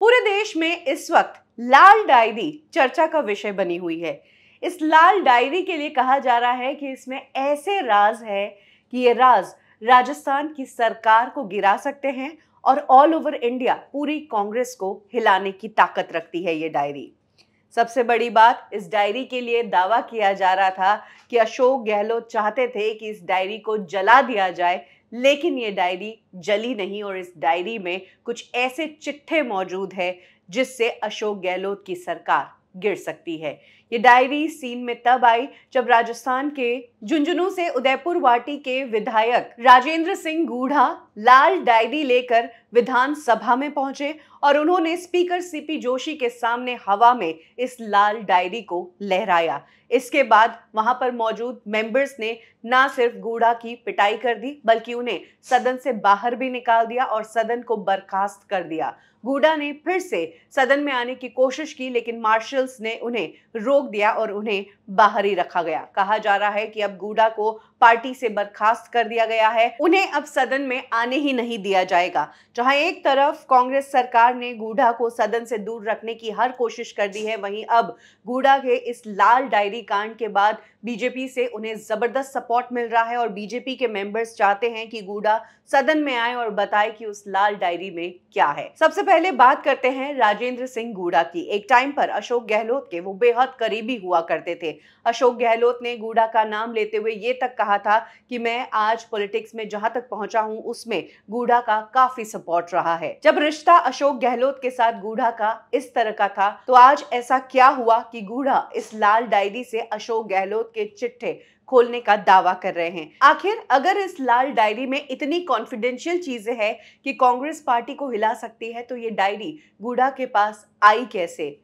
पूरे देश में इस वक्त लाल डायरी चर्चा का विषय बनी हुई है। इस लाल डायरी के लिए कहा जा रहा है कि इसमें ऐसे राज है कि ये राज राजस्थान की सरकार को गिरा सकते हैं और ऑल ओवर इंडिया पूरी कांग्रेस को हिलाने की ताकत रखती है ये डायरी। सबसे बड़ी बात, इस डायरी के लिए दावा किया जा रहा था कि अशोक गहलोत चाहते थे कि इस डायरी को जला दिया जाए, लेकिन ये डायरी जली नहीं और इस डायरी में कुछ ऐसे चिट्ठे मौजूद हैं जिससे अशोक गहलोत की सरकार गिर सकती है। ये डायरी सीन में तब आई जब राजस्थान के झुंझुनू से उदयपुर वाटी के विधायक राजेंद्र सिंह गूढ़ा लाल डायरी लेकर विधानसभा में पहुंचे और उन्होंने स्पीकर सीपी जोशी के सामने हवा में इस लाल डायरी को लहराया। इसके बाद वहां पर मौजूद मेंबर्स ने ना सिर्फ गूढ़ा की पिटाई कर दी बल्कि उन्हें सदन से बाहर भी निकाल दिया और सदन को बर्खास्त कर दिया। गूढ़ा ने फिर से सदन में आने की कोशिश की, लेकिन मार्शल्स ने उन्हें रोक दिया और उन्हें बाहर ही रखा गया। कहा जा रहा है कि अब गूढ़ा को पार्टी से बर्खास्त कर दिया गया है, उन्हें अब सदन में आने ही नहीं दिया जाएगा। जहां एक तरफ कांग्रेस सरकार ने गूढ़ा को सदन से दूर रखने की हर कोशिश कर दी है, वहीं अब गूढ़ा के इस लाल डायरी कांड के बाद बीजेपी से उन्हें जबरदस्त सपोर्ट मिल रहा है और बीजेपी के मेंबर्स चाहते हैं कि गूढ़ा सदन में आए और बताए कि उस लाल डायरी में क्या है। सबसे पहले बात करते हैं राजेंद्र सिंह गूढ़ा की। एक टाइम पर अशोक गहलोत के वो बेहद करीबी हुआ करते थे। अशोक गहलोत ने गूढ़ा का नाम लेते हुए ये तक कहा था कि मैं आज पॉलिटिक्स में जहां तक पहुंचा हूं उसमें गूढ़ा का काफी सपोर्ट रहा है। जब रिश्ता अशोक गहलोत के साथ गूढ़ा का इस तरह का था, तो आज ऐसा क्या हुआ कि गूढ़ा इस लाल डायरी से अशोक गहलोत के चिट्ठे खोलने का दावा कर रहे हैं। आखिर अगर इस लाल डायरी में इतनी कॉन्फिडेंशियल चीजें हैं कि कांग्रेस पार्टी को हिला सकती है, तो ये डायरी गूढ़ा के पास आई कैसे?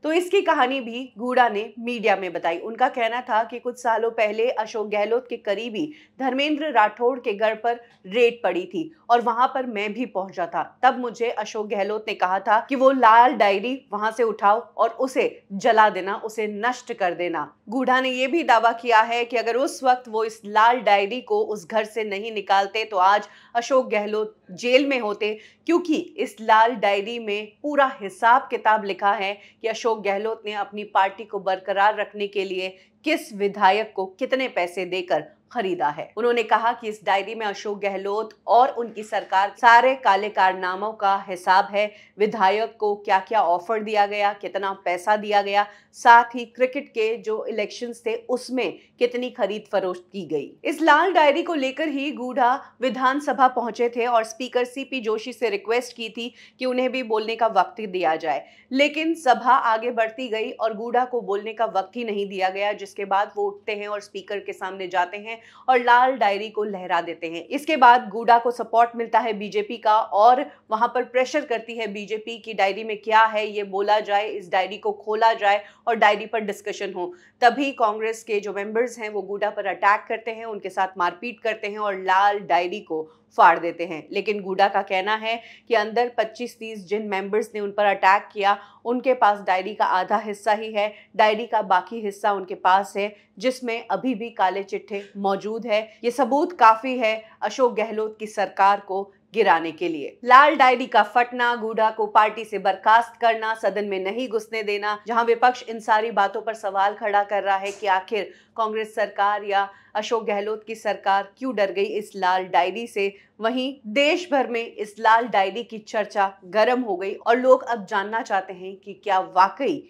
तो इसकी कहानी भी गूढ़ा ने मीडिया में बताई। उनका कहना था कि कुछ सालों पहले अशोक गहलोत के करीबी धर्मेंद्र राठौड़ के घर पर रेड पड़ी थी और वहां पर मैं भी पहुंचा था। तब मुझे अशोक गहलोत ने कहा था कि वो लाल डायरी वहां से उठाओ और उसे जला देना, उसे नष्ट कर देना। गूढ़ा ने यह भी दावा किया है कि अगर उस वक्त वो इस लाल डायरी को उस घर से नहीं निकालते तो आज अशोक गहलोत जेल में होते, क्योंकि इस लाल डायरी में पूरा हिसाब किताब लिखा है कि अशोक गहलोत ने अपनी पार्टी को बरकरार रखने के लिए किस विधायक को कितने पैसे देकर खरीदा है। उन्होंने कहा कि इस डायरी में अशोक गहलोत और उनकी सरकार सारे काले कारनामों का हिसाब है। विधायक को क्या क्या ऑफर दिया गया, कितना पैसा दिया गया, साथ ही क्रिकेट के जो इलेक्शंस थे उसमें कितनी खरीद फरोख्त की गई। इस लाल डायरी को लेकर ही गूढ़ा विधानसभा पहुंचे थे और स्पीकर सीपी जोशी से रिक्वेस्ट की थी कि उन्हें भी बोलने का वक्त दिया जाए, लेकिन सभा आगे बढ़ती गई और गूढ़ा को बोलने का वक्त ही नहीं दिया गया, जिसके बाद वो उठते हैं और स्पीकर के सामने जाते हैं और लाल डायरी को लहरा देते हैं। इसके बाद गूढ़ा को सपोर्ट मिलता है बीजेपी का और वहां पर प्रेशर करती है बीजेपी की डायरी में क्या है ये बोला जाए, इस डायरी को खोला जाए और डायरी पर डिस्कशन हो। तभी कांग्रेस के जो मेंबर्स हैं वो गूढ़ा पर अटैक करते हैं, उनके साथ मारपीट करते हैं और लाल डायरी को फाड़ देते हैं। लेकिन गूढ़ा का कहना है कि अंदर 25-30 जिन मेंबर्स ने उन पर अटैक किया उनके पास डायरी का आधा हिस्सा ही है, डायरी का बाकी हिस्सा उनके पास है जिसमें अभी भी काले चिट्ठे मौजूद है। ये सबूत काफी है अशोक गहलोत की सरकार को गिराने के लिए। लाल डायरी का फटना, गूढ़ा को पार्टी से बर्खास्त करना, सदन में नहीं घुसने देना, जहां विपक्ष इन सारी बातों पर सवाल खड़ा कर रहा है कि आखिर कांग्रेस सरकार या अशोक गहलोत की सरकार क्यों डर गई इस लाल डायरी से, वहीं देश भर में इस लाल डायरी की चर्चा गर्म हो गई और लोग अब जानना चाहते हैं कि क्या वाकई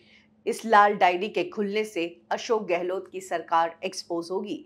इस लाल डायरी के खुलने से अशोक गहलोत की सरकार एक्सपोज होगी।